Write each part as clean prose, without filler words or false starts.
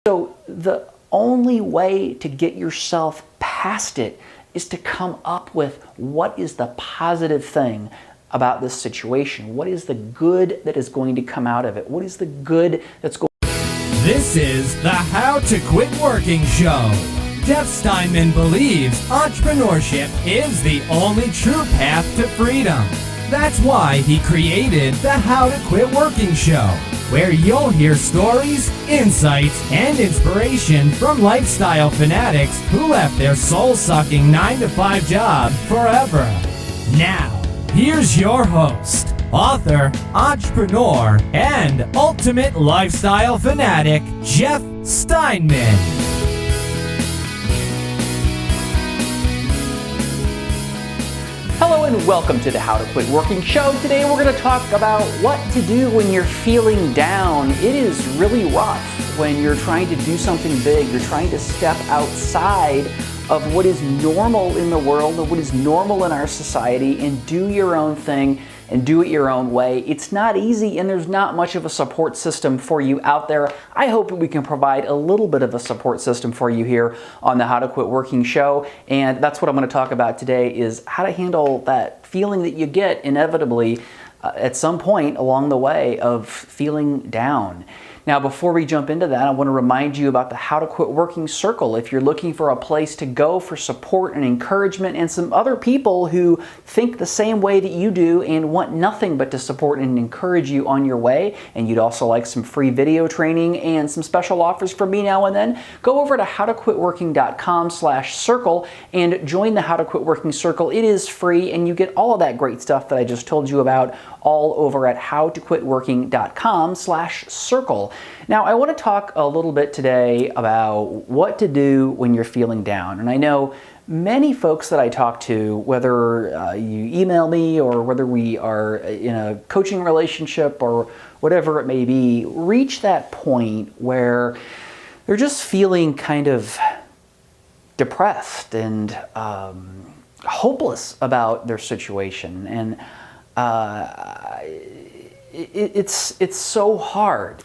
So the only way to get yourself past it is to come up with what is the positive thing about this situation. What is the good that is going to come out of it? What is the good that's going This is the How to Quit Working Show. Jeff Steinman believes entrepreneurship is the only true path to freedom. That's why he created the How to Quit Working Show, where you'll hear stories, insights, and inspiration from lifestyle fanatics who left their soul-sucking 9-to-5 job forever. Now, here's your host, author, entrepreneur, and ultimate lifestyle fanatic, Jeff Steinman. Hello and welcome to the How to Quit Working Show. Today we're going to talk about what to do when you're feeling down. It is really rough when you're trying to do something big. You're trying to step outside of what is normal in the world, of what is normal in our society, and do your own thing and do it your own way. It's not easy, and there's not much of a support system for you out there. I hope that we can provide a little bit of a support system for you here on the How to Quit Working Show, and that's what I'm going to talk about today, is how to handle that feeling that you get inevitably at some point along the way of feeling down. Now, before we jump into that, I want to remind you about the How to Quit Working Circle. If you're looking for a place to go for support and encouragement and some other people who think the same way that you do and want nothing but to support and encourage you on your way, and you'd also like some free video training and some special offers from me now and then, go over to howtoquitworking.com/circle and join the How to Quit Working Circle. It is free, and you get all of that great stuff that I just told you about all over at howtoquitworking.com/circle. Now, I want to talk a little bit today about what to do when you're feeling down. And I know many folks that I talk to, whether you email me or whether we are in a coaching relationship or whatever it may be, reach that point where they're just feeling kind of depressed and hopeless about their situation. And it's so hard.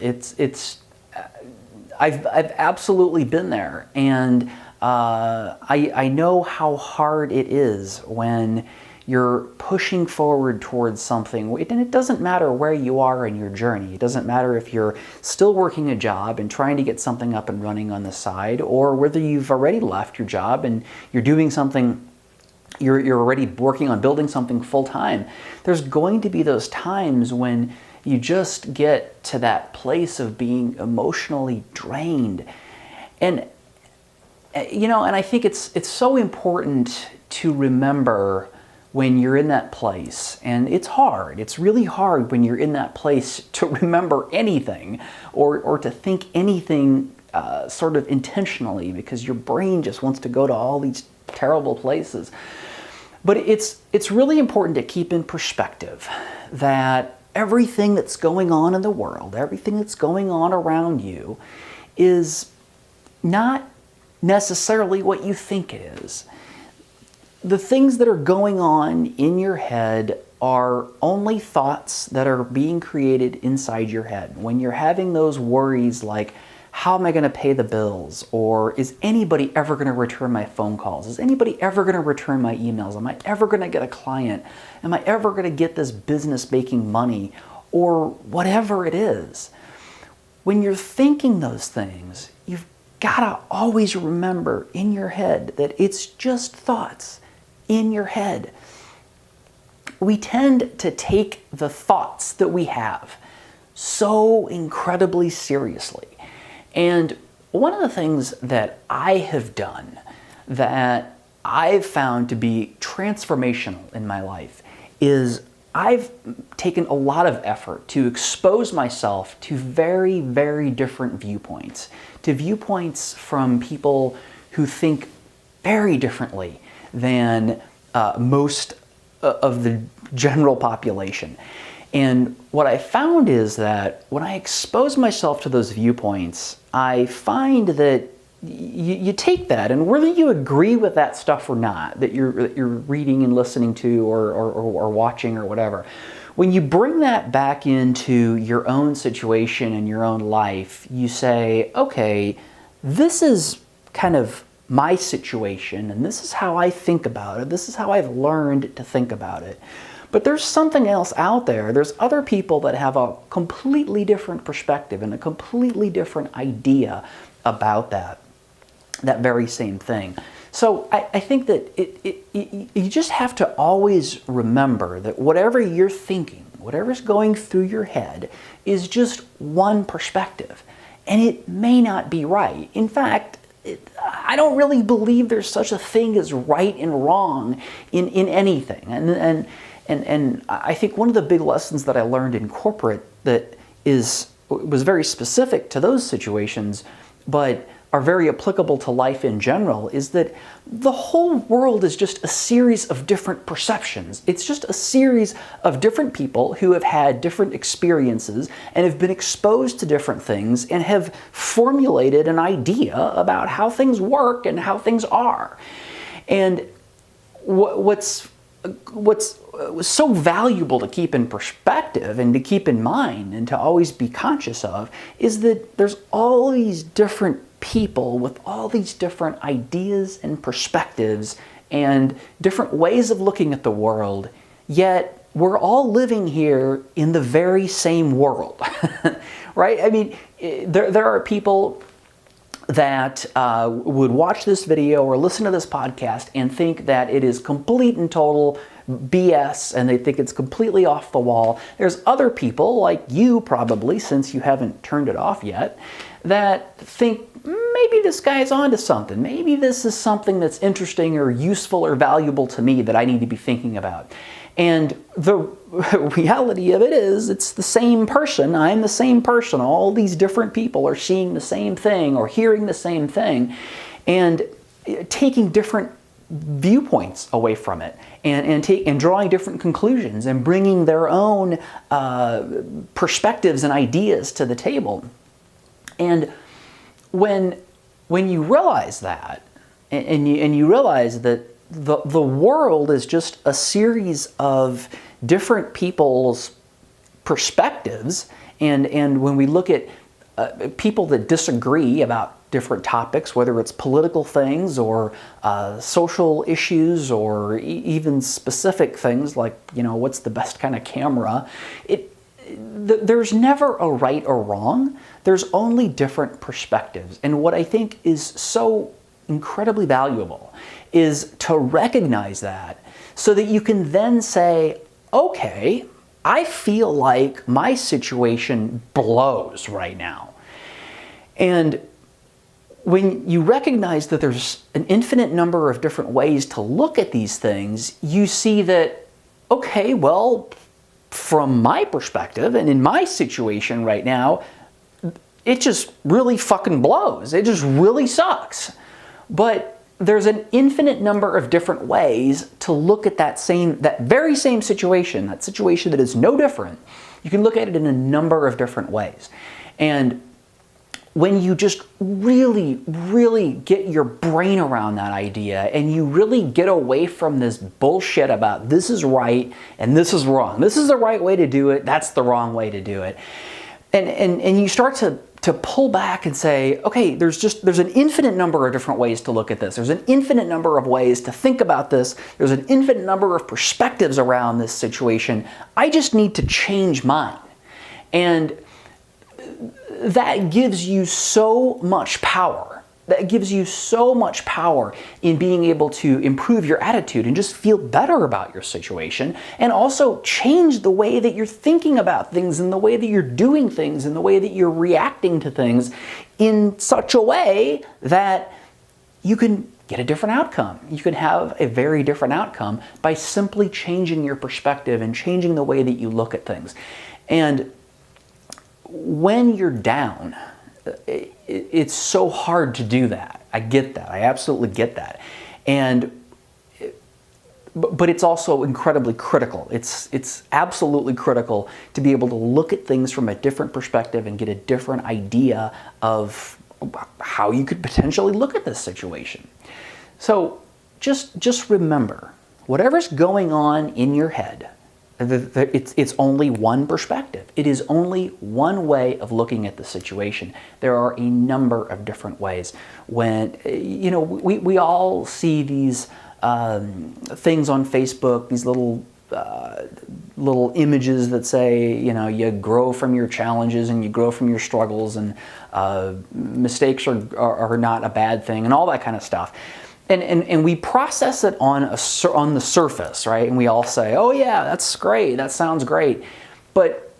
I've absolutely been there, and I know how hard it is when you're pushing forward towards something, and it doesn't matter where you are in your journey. It doesn't matter if you're still working a job and trying to get something up and running on the side, or whether you've already left your job and you're doing something. You're already working on building something full-time. There's going to be those times when you just get to that place of being emotionally drained. And and I think it's so important to remember when you're in that place. And it's hard. It's really hard when you're in that place to remember anything or to think anything sort of intentionally, because your brain just wants to go to all these terrible places. But it's really important to keep in perspective that everything that's going on in the world, everything that's going on around you, is not necessarily what you think it is. The things that are going on in your head are only thoughts that are being created inside your head. When you're having those worries like, how am I going to pay the bills? Or is anybody ever going to return my phone calls? Is anybody ever going to return my emails? Am I ever going to get a client? Am I ever going to get this business making money? Or whatever it is. When you're thinking those things, you've got to always remember in your head that it's just thoughts in your head. We tend to take the thoughts that we have so incredibly seriously. And one of the things that I have done that I've found to be transformational in my life is I've taken a lot of effort to expose myself to very, very different viewpoints, to viewpoints from people who think very differently than most of the general population. And what I found is that when I expose myself to those viewpoints, I find that you take that, and whether you agree with that stuff or not, that you're reading and listening to or watching or whatever, when you bring that back into your own situation and your own life, you say, okay, this is kind of my situation, and this is how I think about it. This is how I've learned to think about it. But there's something else out there. There's other people that have a completely different perspective and a completely different idea about that very same thing. So I think that you just have to always remember that whatever you're thinking, whatever's going through your head, is just one perspective. And it may not be right. In fact, I don't really believe there's such a thing as right and wrong in anything. And I think one of the big lessons that I learned in corporate that was very specific to those situations, but are very applicable to life in general, is that the whole world is just a series of different perceptions. It's just a series of different people who have had different experiences and have been exposed to different things and have formulated an idea about how things work and how things are. And what's so valuable to keep in perspective and to keep in mind and to always be conscious of is that there's all these different people with all these different ideas and perspectives and different ways of looking at the world, yet we're all living here in the very same world, right? I mean, there are people that would watch this video or listen to this podcast and think that it is complete and total BS, and they think it's completely off the wall. There's other people, like you probably, since you haven't turned it off yet, that think maybe this guy's onto something. Maybe this is something that's interesting or useful or valuable to me that I need to be thinking about. And the reality of it is, it's the same person. I'm the same person. All these different people are seeing the same thing or hearing the same thing and taking different viewpoints away from it and drawing different conclusions and bringing their own perspectives and ideas to the table. And when you realize that, and you realize that the world is just a series of different people's perspectives, and when we look at people that disagree about different topics, whether it's political things or social issues or even specific things like, what's the best kind of camera, there's never a right or wrong. There's only different perspectives. And what I think is so incredibly valuable is to recognize that so that you can then say, okay, I feel like my situation blows right now. And when you recognize that there's an infinite number of different ways to look at these things, you see that, okay, well, from my perspective and in my situation right now, it just really fucking blows. It just really sucks. But there's an infinite number of different ways to look at that very same situation, that situation that is no different. You can look at it in a number of different ways. And when you just really, really get your brain around that idea and you really get away from this bullshit about this is right and this is wrong. This is the right way to do it. That's the wrong way to do it. And you start to pull back and say, okay, there's an infinite number of different ways to look at this. There's an infinite number of ways to think about this. There's an infinite number of perspectives around this situation. I just need to change mine. And that gives you so much power. That gives you so much power in being able to improve your attitude and just feel better about your situation, and also change the way that you're thinking about things and the way that you're doing things and the way that you're reacting to things in such a way that you can get a different outcome. You can have a very different outcome by simply changing your perspective and changing the way that you look at things. And when you're down, it's so hard to do that. I get that. I absolutely get that. But it's also incredibly critical. It's absolutely critical to be able to look at things from a different perspective and get a different idea of how you could potentially look at this situation. So just remember, whatever's going on in your head, It's only one perspective. It is only one way of looking at the situation. There are a number of different ways. When, we all see these things on Facebook, these little images that say, you grow from your challenges and you grow from your struggles, and mistakes are not a bad thing, and all that kind of stuff. And we process it on the surface, right? And we all say, oh yeah, that's great, that sounds great. But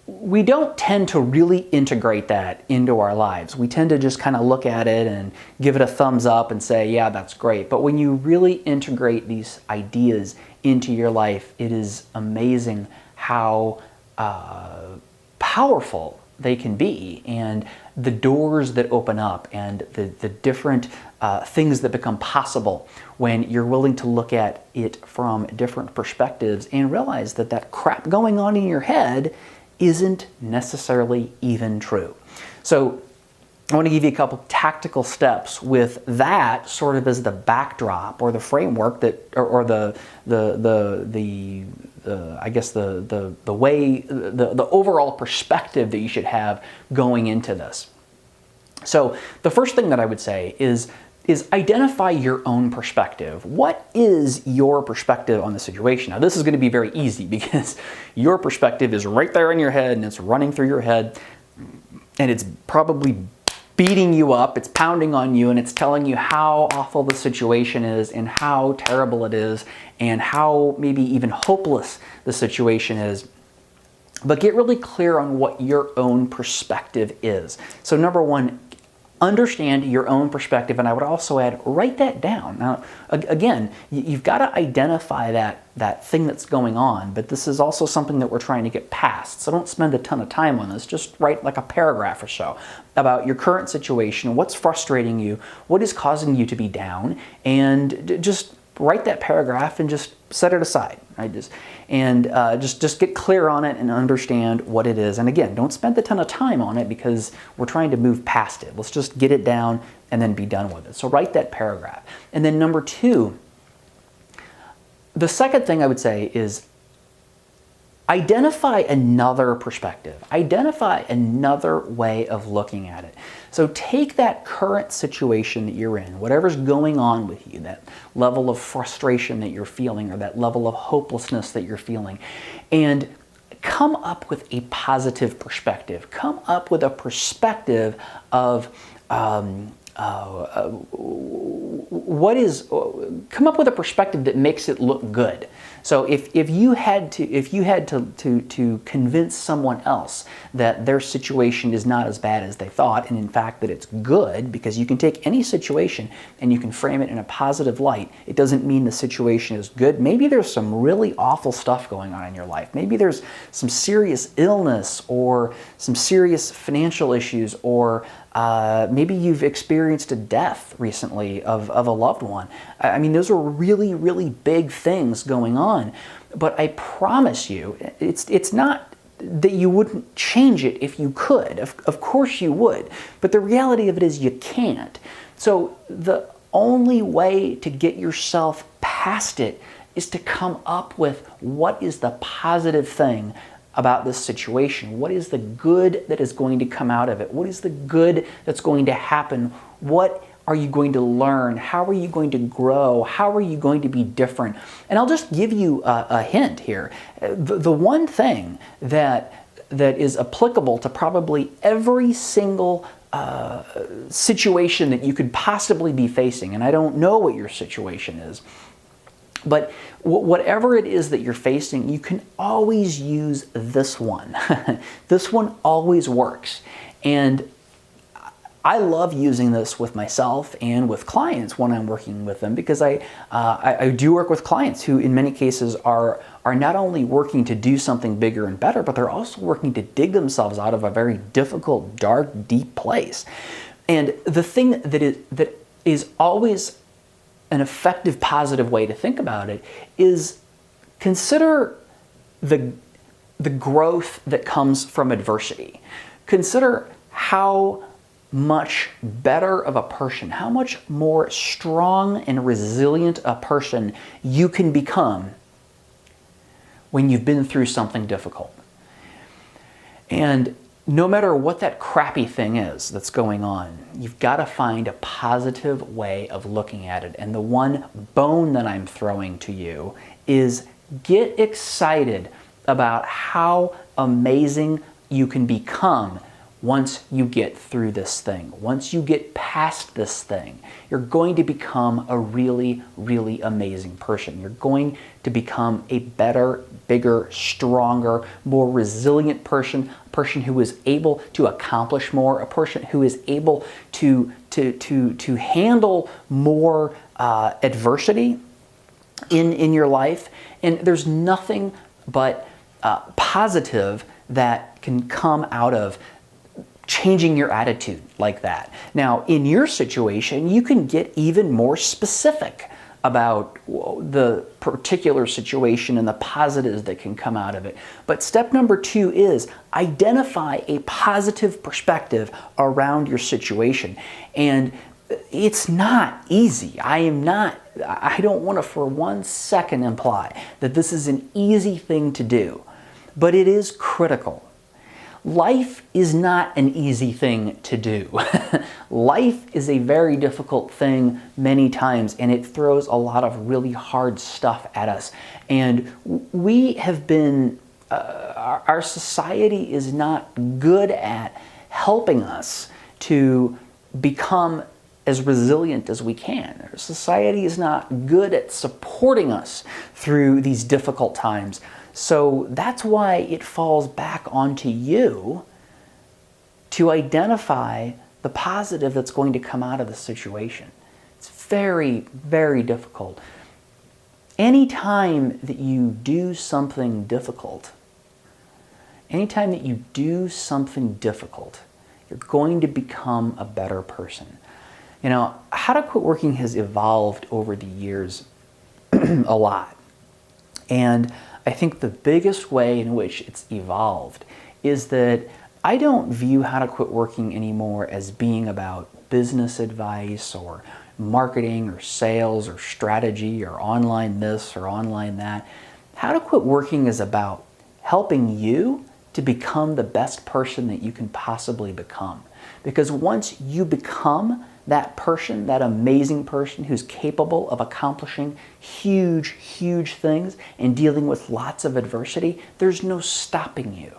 we don't tend to really integrate that into our lives. We tend to just kind of look at it and give it a thumbs up and say, yeah, that's great. But when you really integrate these ideas into your life, it is amazing how powerful they can be, and the doors that open up, and the different things that become possible when you're willing to look at it from different perspectives and realize that that crap going on in your head isn't necessarily even true. So I want to give you a couple tactical steps with that sort of as the backdrop or the framework that, or the I guess the way, the overall perspective that you should have going into this. So the first thing that I would say is identify your own perspective. What is your perspective on the situation? Now, this is going to be very easy because your perspective is right there in your head, and it's running through your head, and it's probably beating you up, it's pounding on you, and it's telling you how awful the situation is and how terrible it is and how maybe even hopeless the situation is. But get really clear on what your own perspective is. So number one, understand your own perspective, and I would also add, write that down. Now, again, you've got to identify that thing that's going on, but this is also something that we're trying to get past. So don't spend a ton of time on this. Just write like a paragraph or so about your current situation, what's frustrating you, what is causing you to be down, and just write that paragraph and just set it aside. Right? Just get clear on it and understand what it is. And again, don't spend a ton of time on it because we're trying to move past it. Let's just get it down and then be done with it. So write that paragraph. And then number two, the second thing I would say is identify another perspective. Identify another way of looking at it. So take that current situation that you're in, whatever's going on with you, that level of frustration that you're feeling or that level of hopelessness that you're feeling, and come up with a positive perspective. Come up with a perspective of come up with a perspective that makes it look good. So if you had to convince someone else that their situation is not as bad as they thought, and in fact that it's good, because you can take any situation and you can frame it in a positive light. It doesn't mean the situation is good. Maybe there's some really awful stuff going on in your life. Maybe there's some serious illness or some serious financial issues, or maybe you've experienced a death recently of a loved one. I mean, those are really, really big things going on. But I promise you, it's not that you wouldn't change it if you could. Of course you would. But the reality of it is you can't. So the only way to get yourself past it is to come up with what is the positive thing about this situation. What is the good that is going to come out of it? What is the good that's going to happen? What are you going to learn? How are you going to grow? How are you going to be different? And I'll just give you a hint here. The one thing that is applicable to probably every single situation that you could possibly be facing, and I don't know what your situation is, but whatever it is that you're facing, you can always use this one. This one always works. And I love using this with myself and with clients when I'm working with them, because I do work with clients who in many cases are not only working to do something bigger and better, but they're also working to dig themselves out of a very difficult, dark, deep place. And the thing that is always an effective, positive way to think about it is consider the growth that comes from adversity. Consider how much better of a person, how much more strong and resilient a person you can become when you've been through something difficult. And no matter what that crappy thing is that's going on, you've got to find a positive way of looking at it. And the one bone that I'm throwing to you is get excited about how amazing you can become once you get through this thing. Once you get past this thing, you're going to become a really, really amazing person. You're going to become a better, bigger, stronger, more resilient person, a person who is able to accomplish more, a person who is able to handle more adversity in your life. And there's nothing but positive that can come out of changing your attitude like that. Now, in your situation, you can get even more specific about the particular situation and the positives that can come out of it. But step number 2 is identify a positive perspective around your situation. And it's not easy. I don't want to for 1 second imply that this is an easy thing to do, but it is critical. Life is not an easy thing to do. Life is a very difficult thing many times, and it throws a lot of really hard stuff at us. And we have been, our society is not good at helping us to become as resilient as we can. Our society is not good at supporting us through these difficult times. So that's why it falls back onto you to identify the positive that's going to come out of the situation. It's very, very difficult. Anytime that you do something difficult, you're going to become a better person. You know, How to Quit Working has evolved over the years a lot. And I think the biggest way in which it's evolved is that I don't view How to Quit Working anymore as being about business advice or marketing or sales or strategy or online this or online that. How to Quit Working is about helping you to become the best person that you can possibly become. Because once you become that person, that amazing person who's capable of accomplishing huge, huge things and dealing with lots of adversity, there's no stopping you.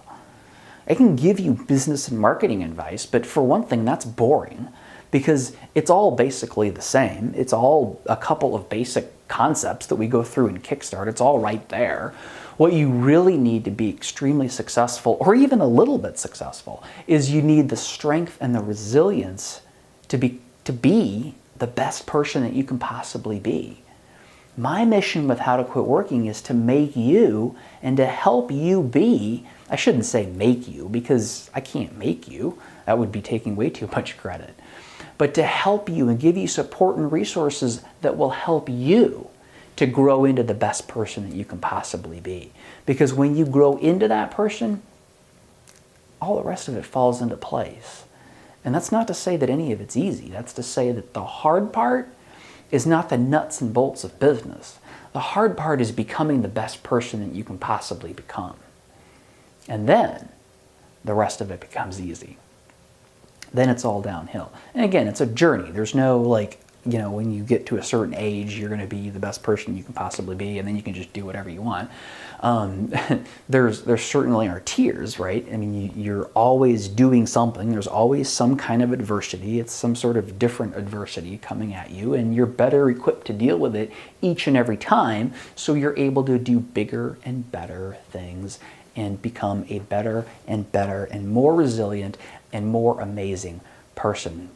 I can give you business and marketing advice, but for one thing, that's boring because it's all basically the same. It's all a couple of basic concepts that we go through in Kickstart. It's all right there. What you really need to be extremely successful, or even a little bit successful, is you need the strength and the resilience to be the best person that you can possibly be. My mission with How to Quit Working is to make you and to help you be, I shouldn't say make you because I can't make you, that would be taking way too much credit, but to help you and give you support and resources that will help you to grow into the best person that you can possibly be. Because when you grow into that person, all the rest of it falls into place. And that's not to say that any of it's easy. That's to say that the hard part is not the nuts and bolts of business. The hard part is becoming the best person that you can possibly become. And then the rest of it becomes easy. Then it's all downhill. And again, it's a journey. There's no when you get to a certain age, you're going to be the best person you can possibly be, and then you can just do whatever you want. There certainly are tiers, right? I mean, you're always doing something. There's always some kind of adversity. It's some sort of different adversity coming at you, and you're better equipped to deal with it each and every time, so you're able to do bigger and better things and become a better and more resilient and more amazing person.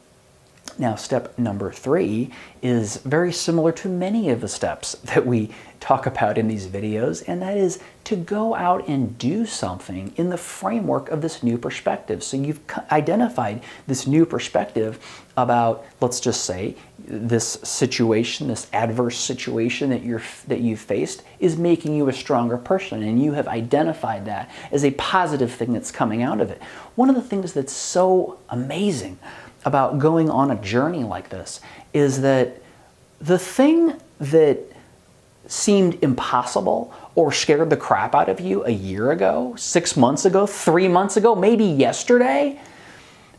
Now, step number 3 is very similar to many of the steps that we talk about in these videos, and that is to go out and do something in the framework of this new perspective. So you've identified this new perspective about, let's just say, this situation, this adverse situation that you've faced is making you a stronger person, and you have identified that as a positive thing that's coming out of it. One of the things that's so amazing about going on a journey like this is that the thing that seemed impossible or scared the crap out of you a year ago, 6 months ago, 3 months ago, maybe yesterday,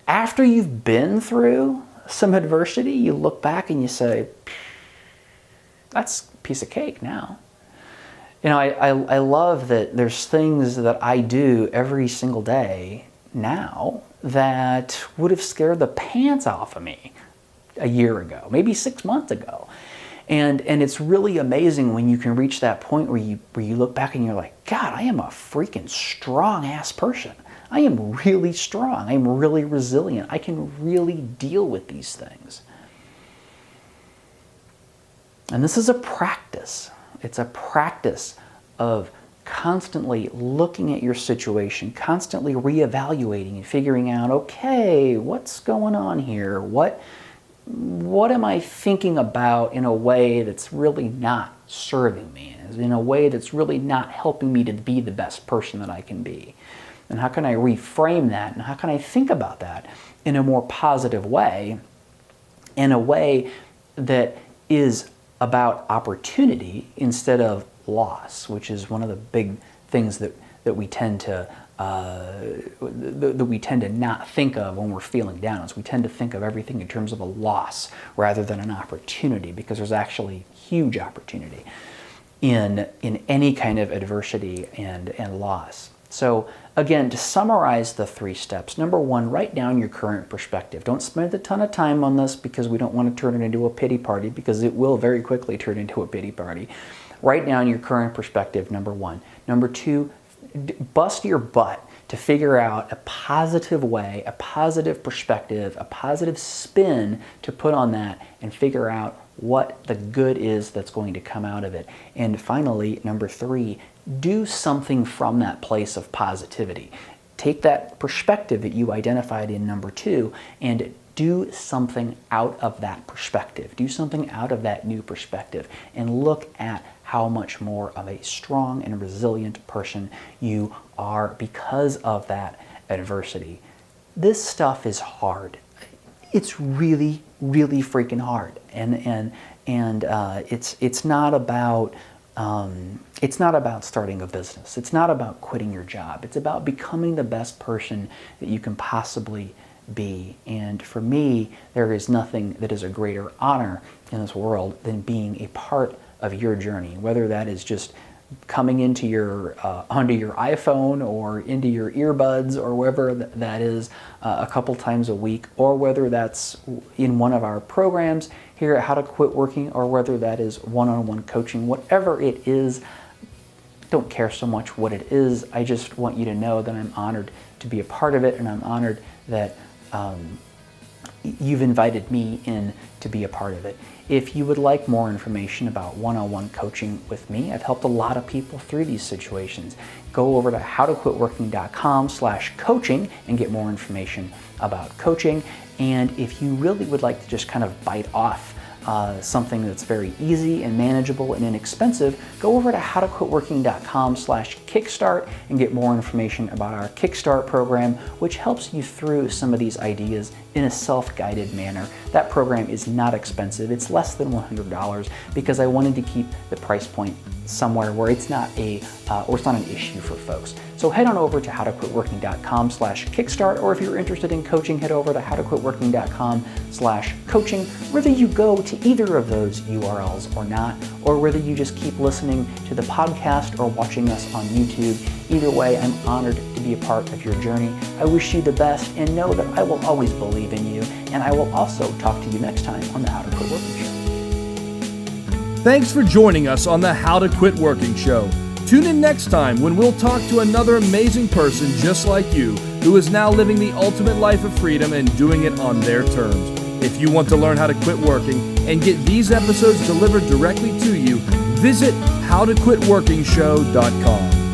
after you've been through some adversity, you look back and you say, that's a piece of cake now. You know, I love that there's things that I do every single day now that would have scared the pants off of me a year ago, maybe 6 months ago. And it's really amazing when you can reach that point where you look back and you're like, God, I am a freaking strong ass person. I am really strong. I'm really resilient. I can really deal with these things. And this is a practice. It's a practice of constantly looking at your situation, constantly reevaluating and figuring out, okay, what's going on here? What am I thinking about in a way that's really not serving me, in a way that's really not helping me to be the best person that I can be? And how can I reframe that? And how can I think about that in a more positive way, in a way that is about opportunity instead of loss, which is one of the big things that we tend to not think of when we're feeling down. Is we tend to think of everything in terms of a loss rather than an opportunity, because there's actually huge opportunity in any kind of adversity and loss. So again, to summarize the 3 steps, number 1, write down your current perspective. Don't spend a ton of time on this because we don't want to turn it into a pity party, because it will very quickly turn into a pity party. Write down your current perspective, number 1. Number 2, bust your butt to figure out a positive way, a positive perspective, a positive spin to put on that, and figure out what the good is that's going to come out of it. And finally, number 3, do something from that place of positivity. Take that perspective that you identified in number 2 and do something out of that perspective. Do something out of that new perspective and look at how much more of a strong and resilient person you are because of that adversity. This stuff is hard. It's really, really freaking hard, and it's not about starting a business. It's not about quitting your job. It's about becoming the best person that you can possibly be. And for me, there is nothing that is a greater honor in this world than being a part of your journey, whether that is just coming into your onto your iPhone or into your earbuds or wherever that is a couple times a week, or whether that's in one of our programs here at How to Quit Working, or whether that is one-on-one coaching. Whatever it is, don't care so much what it is. I just want you to know that I'm honored to be a part of it, and I'm honored that you've invited me in to be a part of it. If you would like more information about one-on-one coaching with me, I've helped a lot of people through these situations. Go over to howtoquitworking.com/coaching and get more information about coaching. And if you really would like to just kind of bite off something that's very easy and manageable and inexpensive, go over to howtoquitworking.com/kickstart and get more information about our Kickstart program, which helps you through some of these ideas in a self-guided manner. That program is not expensive. It's less than $100 because I wanted to keep the price point somewhere where it's not an issue for folks. So head on over to howtoquitworking.com/kickstart, or if you're interested in coaching, head over to howtoquitworking.com/coaching. Whether you go to either of those URLs or not, or whether you just keep listening to the podcast or watching us on YouTube, either way, I'm honored to be a part of your journey. I wish you the best, and know that I will always believe in you, and I will also talk to you next time on the How to Quit Working Show. Thanks for joining us on the How to Quit Working Show. Tune in next time when we'll talk to another amazing person just like you, who is now living the ultimate life of freedom and doing it on their terms. If you want to learn how to quit working and get these episodes delivered directly to you, visit howtoquitworkingshow.com.